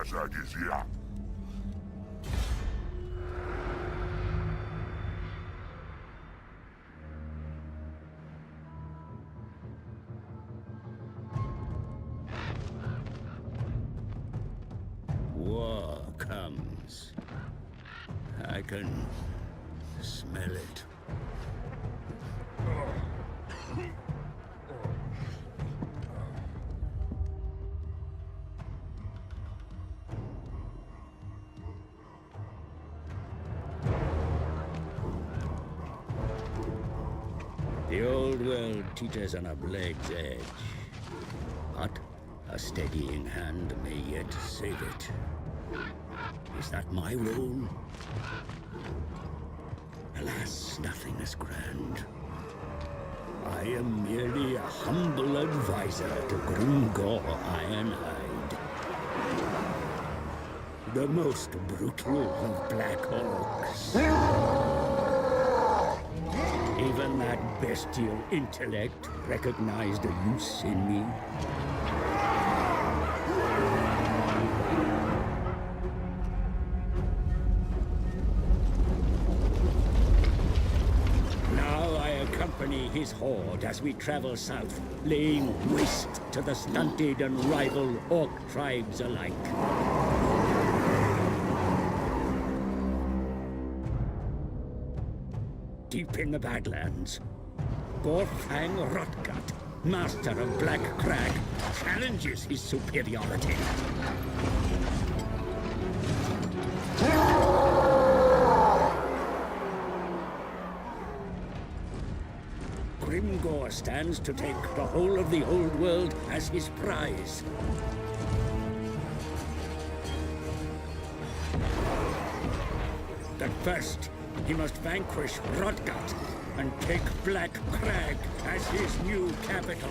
Azhag is here. War comes. I can smell it. The old world teaches on a blade's edge, but a steadying hand may yet save it. Is that my role? Alas, nothing is grand. I am merely a humble advisor to Grimgor Ironhide, the most brutal of Black Orcs. Even that bestial intellect recognized a use in me. Now I accompany his horde as we travel south, laying waste to the stunted and rival orc tribes alike. Deep in the Badlands, Gorfang Rotgut, master of Black Crag, challenges his superiority. Grimgor stands to take the whole of the old world as his prize. But first, he must vanquish Rotgut and take Black Crag as his new capital.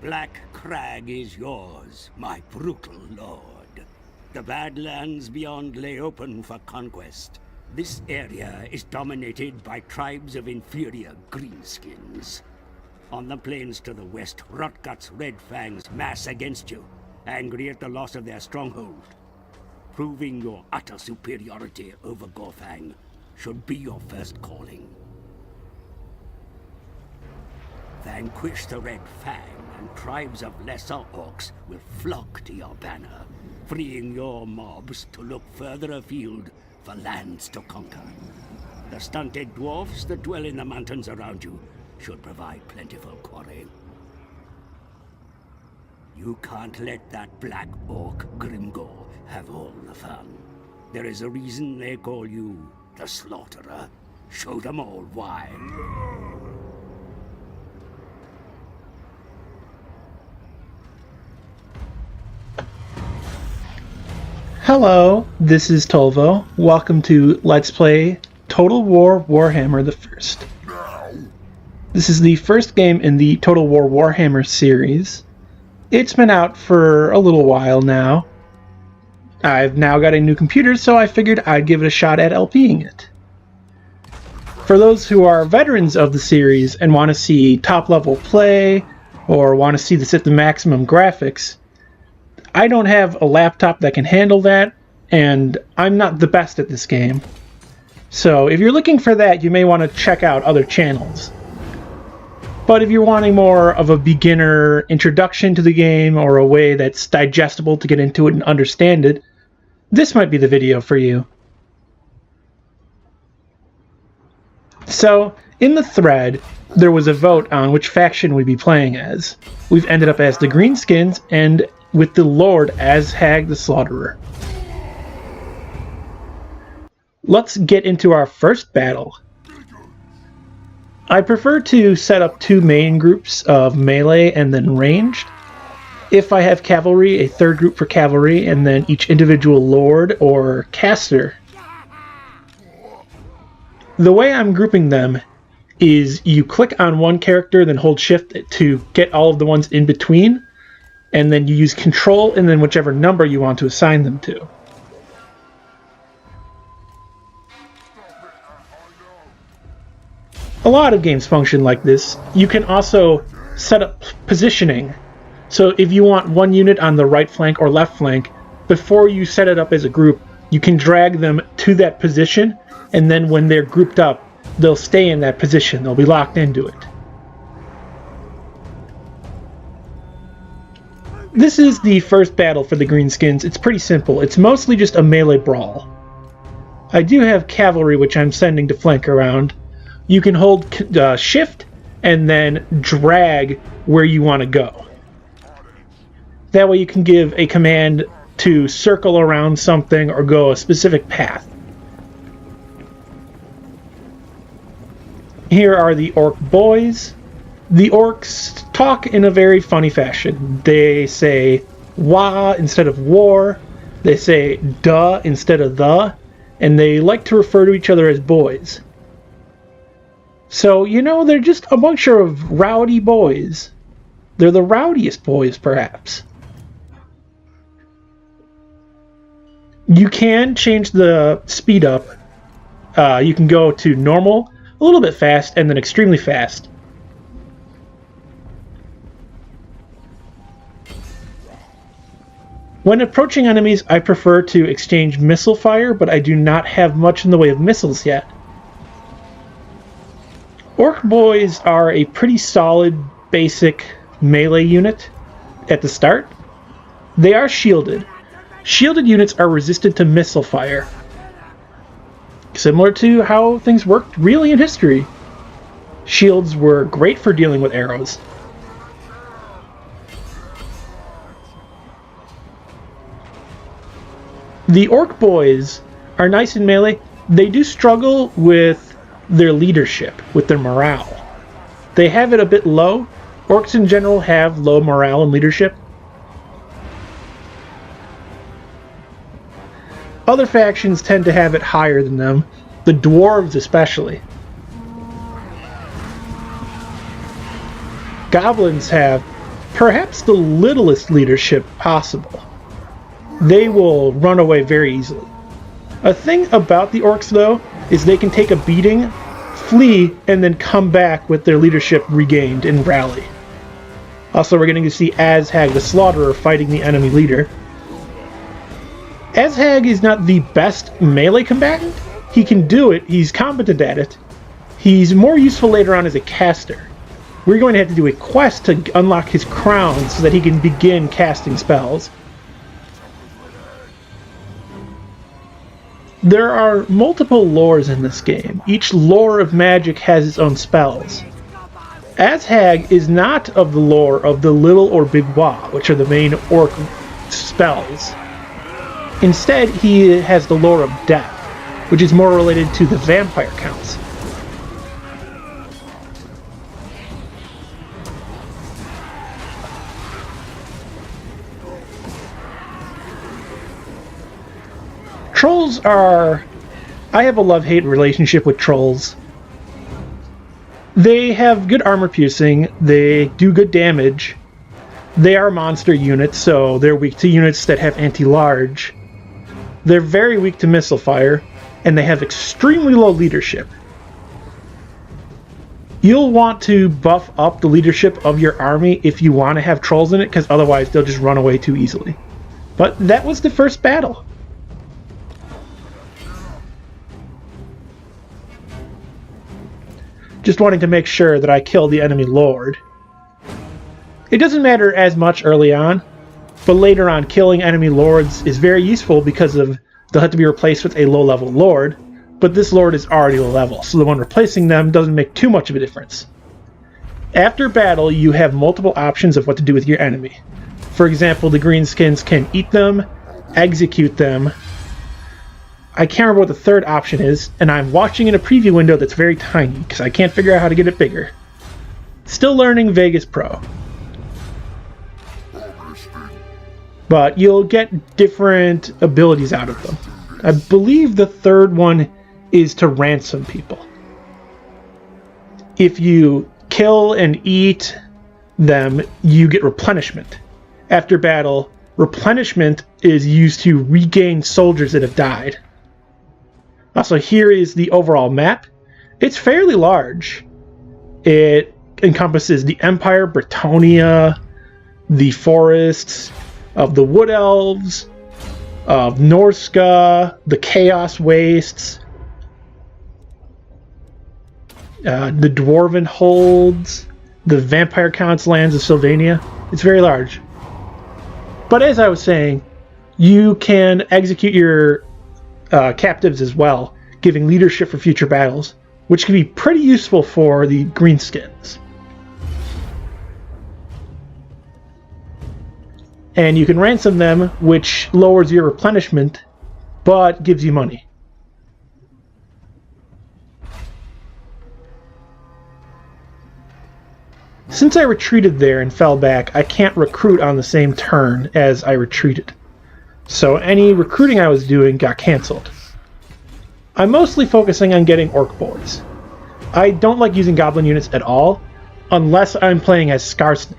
Black Crag is yours, my brutal lord. The Badlands beyond lay open for conquest. This area is dominated by tribes of inferior Greenskins. On the plains to the west, Rotgut's Red Fangs mass against you, angry at the loss of their stronghold. Proving your utter superiority over Gorfang should be your first calling. Vanquish the Red Fang, and tribes of lesser orcs will flock to your banner, freeing your mobs to look further afield for lands to conquer. The stunted dwarfs that dwell in the mountains around you should provide plentiful quarry. You can't let that black orc Grimgor have all the fun. There is a reason they call you the Slaughterer. Show them all why. Hello, this is Tolvo. Welcome to Let's Play Total War Warhammer the First. This is the first game in the Total War Warhammer series. It's been out for a little while now. I've now got a new computer, so I figured I'd give it a shot at LPing it. For those who are veterans of the series and want to see top-level play, or want to see this at the maximum graphics, I don't have a laptop that can handle that, and I'm not the best at this game. So if you're looking for that, you may want to check out other channels. But if you're wanting more of a beginner introduction to the game, or a way that's digestible to get into it and understand it, this might be the video for you. So, in the thread, there was a vote on which faction we'd be playing as. We've ended up as the Greenskins, and with the Lord Azhag the Slaughterer. Let's get into our first battle. I prefer to set up two main groups of melee and then ranged. If I have cavalry, a third group for cavalry, and then each individual lord or caster. The way I'm grouping them is you click on one character, then hold shift to get all of the ones in between, and then you use control and then whichever number you want to assign them to. a lot of games function like this. You can also set up positioning. So if you want one unit on the right flank or left flank, before you set it up as a group, you can drag them to that position, and then when they're grouped up, they'll stay in that position. They'll be locked into it. This is the first battle for the Greenskins. It's pretty simple. It's mostly just a melee brawl. I do have cavalry, which I'm sending to flank around. You can hold shift and then drag where you want to go. That way you can give a command to circle around something or go a specific path. Here are the orc boys. The orcs talk in a very funny fashion. They say wah instead of war. They say duh instead of the. And they like to refer to each other as boys. So, you know, they're just a bunch of rowdy boys. They're the rowdiest boys, perhaps. You can change the speed up. You can go to normal, a little bit fast, and then extremely fast. When approaching enemies, I prefer to exchange missile fire, but I do not have much in the way of missiles yet. Orc boys are a pretty solid, basic melee unit at the start. They are shielded. Shielded units are resistant to missile fire. Similar to how things worked really in history. Shields were great for dealing with arrows. The orc boys are nice in melee. They do struggle with their leadership, with their morale. They have it a bit low. Orcs in general have low morale and leadership. Other factions tend to have it higher than them, the dwarves especially. Goblins have perhaps the littlest leadership possible. They will run away very easily. A thing about the orcs, though, is they can take a beating, flee, and then come back with their leadership regained and rally. Also, we're getting to see Azhag the Slaughterer fighting the enemy leader. Azhag is not the best melee combatant. He can do it, he's competent at it. He's more useful later on as a caster. We're going to have to do a quest to unlock his crown so that he can begin casting spells. There are multiple lores in this game. Each lore of magic has its own spells. Azhag is not of the lore of the Little or Big Wa, which are the main orc spells. Instead, he has the lore of death, which is more related to the vampire counts. Trolls are... I have a love-hate relationship with trolls. They have good armor piercing, they do good damage. They are monster units, so they're weak to units that have anti-large. They're very weak to missile fire, and they have extremely low leadership. You'll want to buff up the leadership of your army if you want to have trolls in it, because otherwise they'll just run away too easily. But that was the first battle. Just wanting to make sure that I kill the enemy lord. It doesn't matter as much early on, but later on killing enemy lords is very useful because they'll have to be replaced with a low-level lord, but this lord is already low level, so the one replacing them doesn't make too much of a difference. After battle, you have multiple options of what to do with your enemy. For example, the Greenskins can eat them, execute them. I can't remember what the third option is, and I'm watching in a preview window that's very tiny, because I can't figure out how to get it bigger. Still learning Vegas Pro. But you'll get different abilities out of them. I believe the third one is to ransom people. If you kill and eat them, you get replenishment. After battle, replenishment is used to regain soldiers that have died. Also, here is the overall map. It's fairly large. It encompasses the Empire, Bretonnia, the forests of the Wood Elves, of Norska, the Chaos Wastes, the Dwarven Holds, the Vampire Count's lands of Sylvania. It's very large. But as I was saying, you can execute your captives as well, giving leadership for future battles, which can be pretty useful for the Greenskins. And you can ransom them, which lowers your replenishment, but gives you money. Since I retreated there and fell back, I can't recruit on the same turn as I retreated. So any recruiting I was doing got cancelled. I'm mostly focusing on getting Orc Boys. I don't like using Goblin units at all, unless I'm playing as Skarsnik.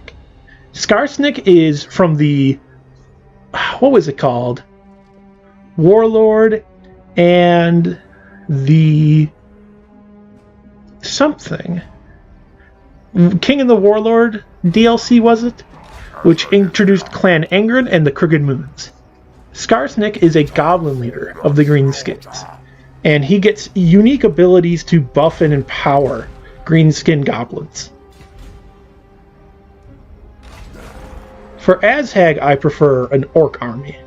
Skarsnik is from the... what was it called? Warlord and the... something. King and the Warlord DLC, was it? Which introduced Clan Angren and the Crooked Moons. Skarsnik is a goblin leader of the Greenskins, and he gets unique abilities to buff and empower Greenskin goblins. For Azhag, I prefer an Orc army.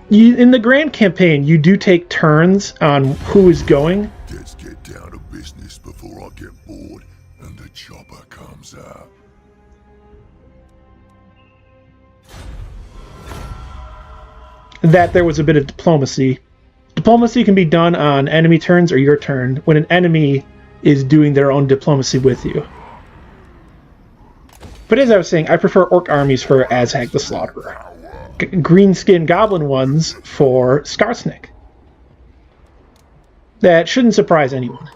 In the Grand Campaign, you do take turns on who is going. Let's get down to business before I get bored and the chopper comes out. That there was a bit of diplomacy. Diplomacy can be done on enemy turns or your turn when an enemy is doing their own diplomacy with you. But as I was saying, I prefer Orc armies for Azhag the Slaughterer. Greenskin Goblin ones for Skarsnik. That shouldn't surprise anyone.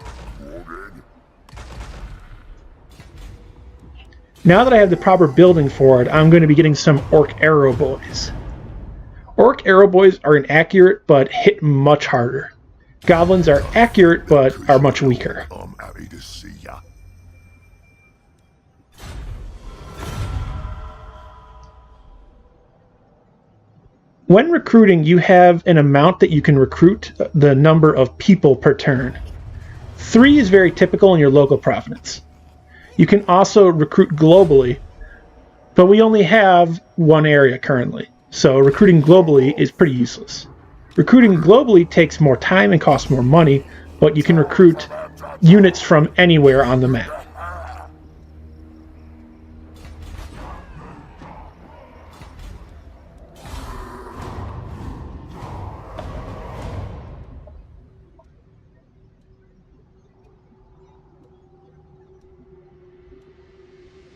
Now that I have the proper building for it, I'm going to be getting some Orc Arrow Boys. Orc Arrow Boys are inaccurate, but hit much harder. Goblins are accurate, but are much weaker. I'm happy to see ya. When recruiting, you have an amount that you can recruit the number of people per turn. 3 is very typical in your local province. You can also recruit globally, but we only have one area currently, so recruiting globally is pretty useless. Recruiting globally takes more time and costs more money, but you can recruit units from anywhere on the map.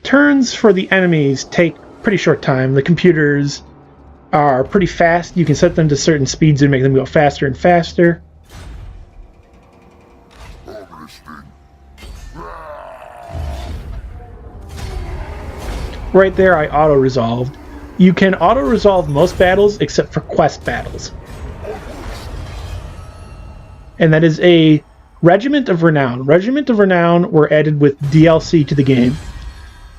Turns for the enemies take pretty short time. The computers are pretty fast. You can set them to certain speeds and make them go faster and faster. Right there, I auto-resolved. You can auto-resolve most battles except for quest battles. And that is a Regiment of Renown. Regiment of Renown were added with DLC to the game.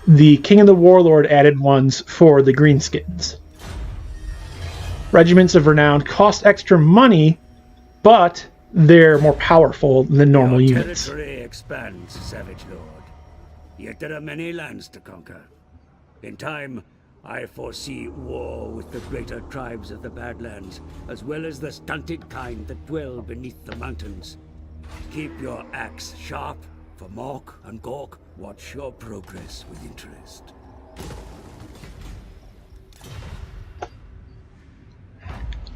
The King and the Warlord added ones for the Greenskins. Regiments of Renown cost extra money, but they're more powerful than normal units. Territory expands, Savage Lord. Yet there are many lands to conquer. In time, I foresee war with the greater tribes of the Badlands, as well as the stunted kind that dwell beneath the mountains. Keep your axe sharp. For Mork and Gork, watch your progress with interest.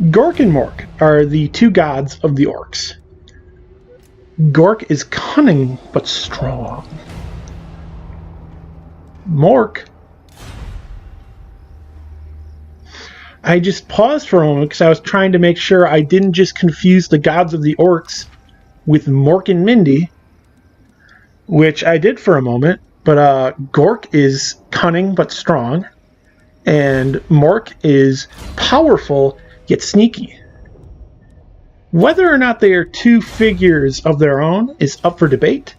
Gork and Mork are the two gods of the orcs. Gork is cunning but strong. Mork... I just paused for a moment because I was trying to make sure I didn't just confuse the gods of the orcs with Mork and Mindy, which I did for a moment, but Gork is cunning but strong, and Mork is powerful yet sneaky. Whether or not they are two figures of their own is up for debate.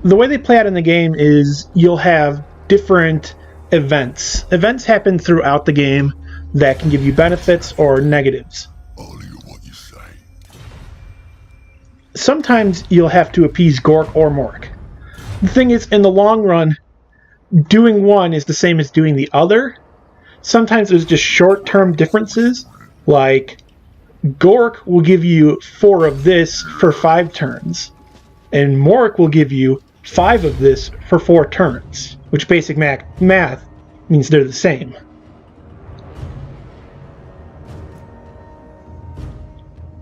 The way they play out in the game is you'll have different events. Events happen throughout the game that can give you benefits or negatives. I'll hear what you say. Sometimes you'll have to appease Gork or Mork. The thing is, in the long run, doing one is the same as doing the other. Sometimes there's just short-term differences, like Gork will give you 4 of this for 5 turns, and Mork will give you 5 of this for 4 turns, which basic math means they're the same.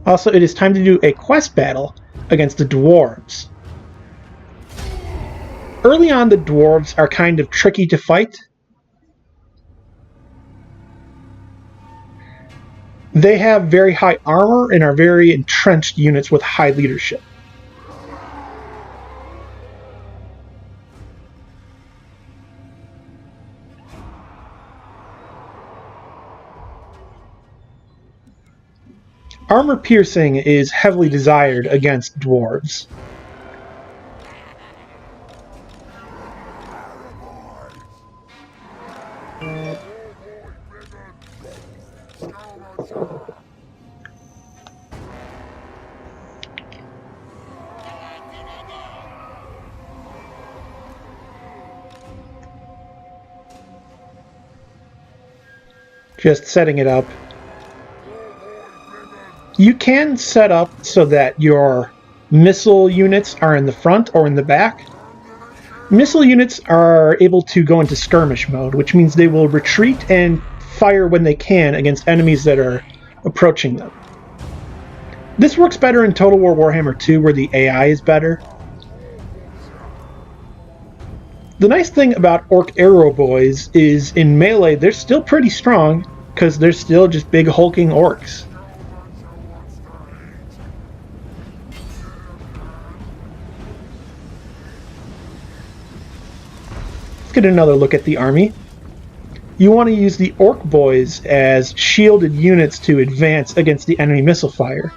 Also, it is time to do a quest battle against the dwarves. Early on, the dwarves are kind of tricky to fight. They have very high armor and are very entrenched units with high leadership. Armor piercing is heavily desired against dwarves. Just setting it up. You can set up so that your missile units are in the front or in the back. Missile units are able to go into skirmish mode, which means they will retreat and fire when they can against enemies that are approaching them. This works better in Total War Warhammer 2, where the AI is better. The nice thing about Orc Arrow Boys is in melee they're still pretty strong, because they're still just big hulking orcs. Let's get another look at the army. You want to use the Orc Boys as shielded units to advance against the enemy missile fire.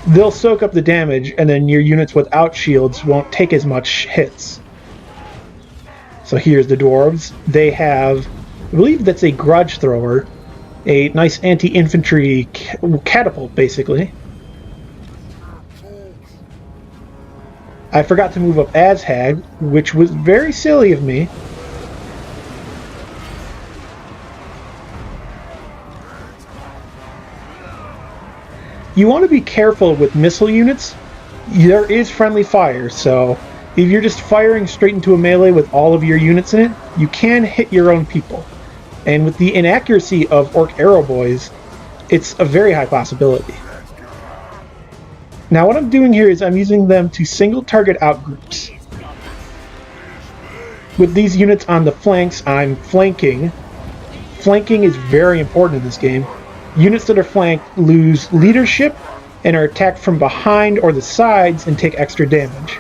They'll soak up the damage, and then your units without shields won't take as much hits. So here's the dwarves. They have, I believe that's a grudge thrower, a nice anti-infantry catapult, basically. I forgot to move up Azhag, which was very silly of me. You want to be careful with missile units. There is friendly fire, so if you're just firing straight into a melee with all of your units in it, you can hit your own people. And with the inaccuracy of Orc Arrow Boys, it's a very high possibility. Now what I'm doing here is I'm using them to single target out groups. With these units on the flanks, I'm flanking. Flanking is very important in this game. Units that are flanked lose leadership and are attacked from behind or the sides and take extra damage.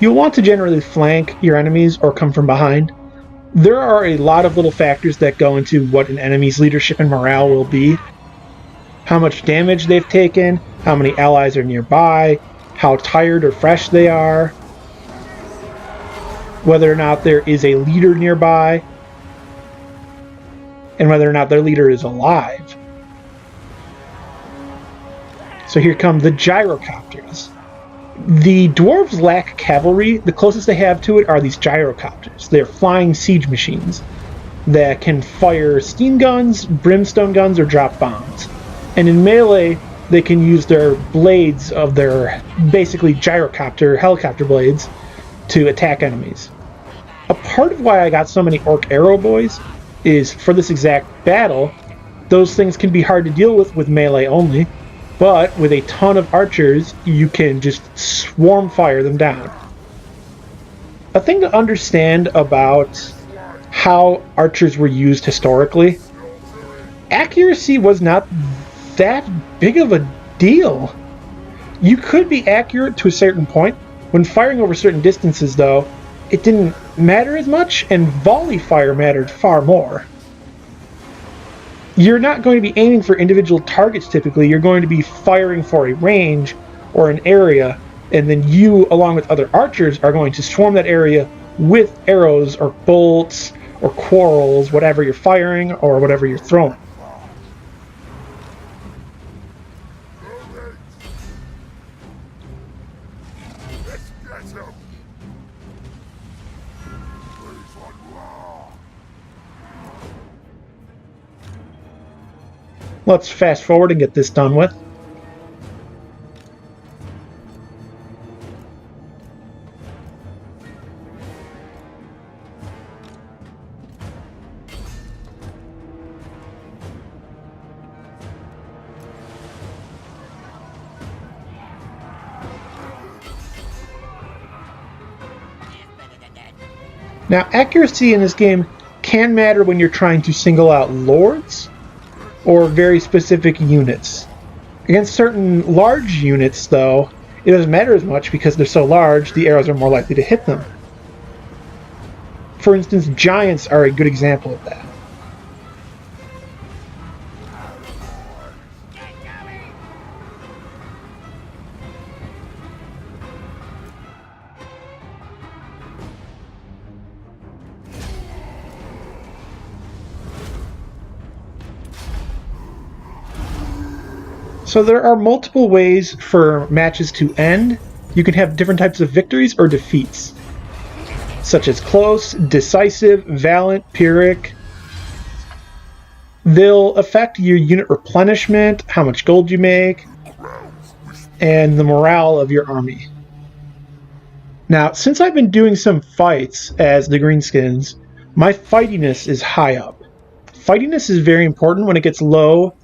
You'll want to generally flank your enemies or come from behind. There are a lot of little factors that go into what an enemy's leadership and morale will be. How much damage they've taken, how many allies are nearby, how tired or fresh they are, whether or not there is a leader nearby, and whether or not their leader is alive. So here come the gyrocopters. The dwarves lack cavalry. The closest they have to it are these gyrocopters. They're flying siege machines that can fire steam guns, brimstone guns, or drop bombs. And in melee, they can use their blades of their basically gyrocopter, helicopter blades, to attack enemies. A part of why I got so many Orc Arrow Boys is for this exact battle, those things can be hard to deal with melee only. But with a ton of archers, you can just swarm fire them down. A thing to understand about how archers were used historically, accuracy was not that big of a deal. You could be accurate to a certain point. When firing over certain distances, though, it didn't matter as much, and volley fire mattered far more. You're not going to be aiming for individual targets typically, you're going to be firing for a range or an area, and then you, along with other archers, are going to swarm that area with arrows or bolts or quarrels, whatever you're firing or whatever you're throwing. Let's fast forward and get this done with. Now, accuracy in this game can matter when you're trying to single out lords or very specific units. Against certain large units, though, it doesn't matter as much because they're so large, the arrows are more likely to hit them. For instance, giants are a good example of that. So there are multiple ways for matches to end. You can have different types of victories or defeats, such as close, decisive, valiant, pyrrhic. They'll affect your unit replenishment, how much gold you make, and the morale of your army. Now, since I've been doing some fights as the Greenskins, my fightiness is high up. Fightiness is very important. When it gets low,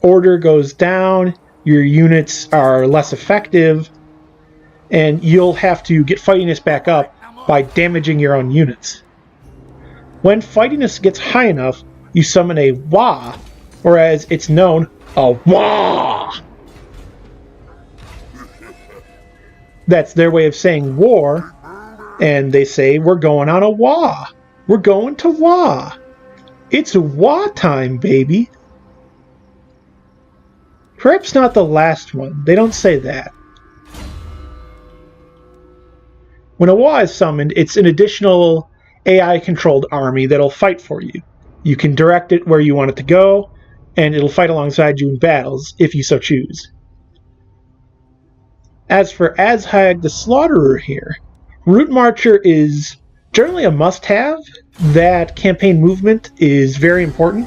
order goes down, your units are less effective, and you'll have to get fightiness back up by damaging your own units. When fightiness gets high enough, you summon a Wah, or as it's known, a Wah! That's their way of saying war, and they say, we're going on a Wah. We're going to Wah. It's Wah time, baby. Perhaps not the last one. They don't say that. When a Wah is summoned, it's an additional AI-controlled army that'll fight for you. You can direct it where you want it to go, and it'll fight alongside you in battles, if you so choose. As for Azhag the Slaughterer here, Route Marcher is generally a must-have. That campaign movement is very important.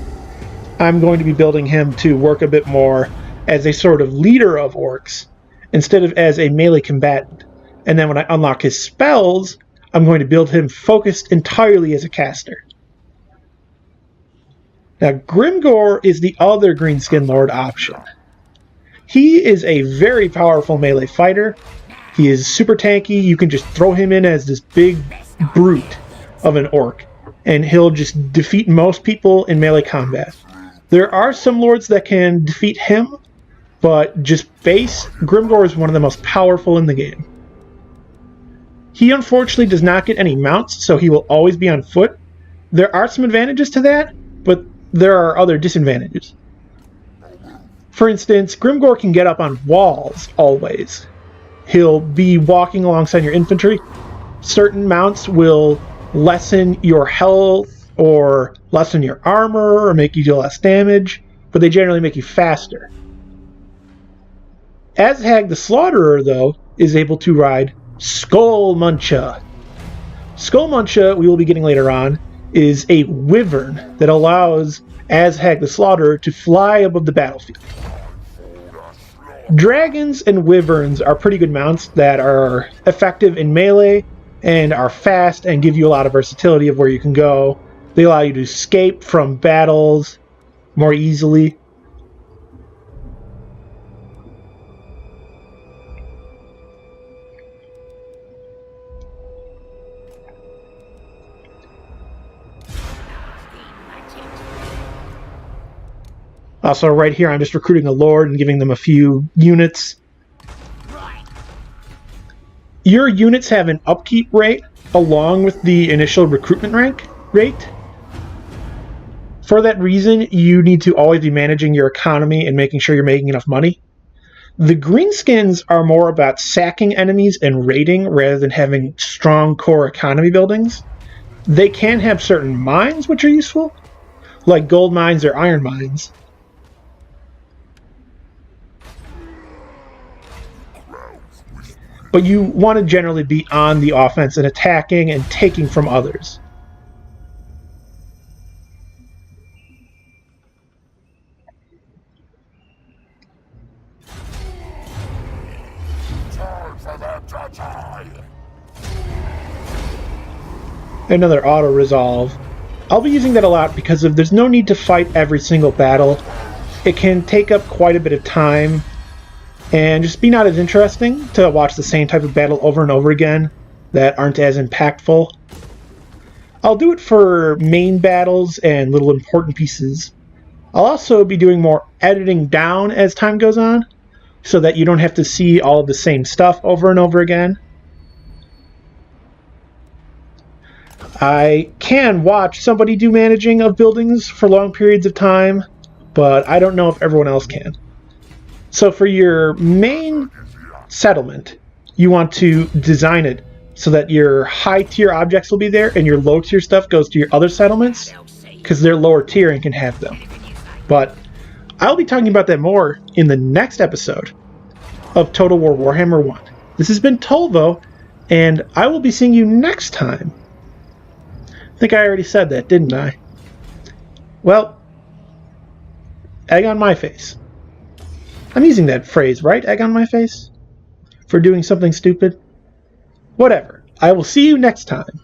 I'm going to be building him to work a bit more as a sort of leader of orcs, instead of as a melee combatant. And then when I unlock his spells, I'm going to build him focused entirely as a caster. Now, Grimgor is the other Greenskin Lord option. He is a very powerful melee fighter. He is super tanky. You can just throw him in as this big brute of an orc, and he'll just defeat most people in melee combat. There are some lords that can defeat him, but just base, Grimgor is one of the most powerful in the game. He unfortunately does not get any mounts, so he will always be on foot. There are some advantages to that, but there are other disadvantages. For instance, Grimgor can get up on walls always. He'll be walking alongside your infantry. Certain mounts will lessen your health or lessen your armor or make you deal less damage, but they generally make you faster. Azhag the Slaughterer, though, is able to ride Skull Muncha. Skull Muncha, we will be getting later on, is a wyvern that allows Azhag the Slaughterer to fly above the battlefield. Dragons and wyverns are pretty good mounts that are effective in melee and are fast and give you a lot of versatility of where you can go. They allow you to escape from battles more easily. Also, right here, I'm just recruiting a lord and giving them a few units. Your units have an upkeep rate along with the initial recruitment rate. For that reason, you need to always be managing your economy and making sure you're making enough money. The Greenskins are more about sacking enemies and raiding rather than having strong core economy buildings. They can have certain mines which are useful, like gold mines or iron mines. But you want to generally be on the offense and attacking and taking from others. Another auto-resolve. I'll be using that a lot because there's no need to fight every single battle. It can take up quite a bit of time and just be not as interesting to watch the same type of battle over and over again that aren't as impactful. I'll do it for main battles and little important pieces. I'll also be doing more editing down as time goes on so that you don't have to see all of the same stuff over and over again. I can watch somebody do managing of buildings for long periods of time, but I don't know if everyone else can. So for your main settlement, you want to design it so that your high tier objects will be there and your low tier stuff goes to your other settlements because they're lower tier and can have them. But I'll be talking about that more in the next episode of Total War Warhammer 1. This has been Tolvo, and I will be seeing you next time. I think I already said that, didn't I? Well, egg on my face. I'm using that phrase, right? Egg on my face? For doing something stupid? Whatever. I will see you next time.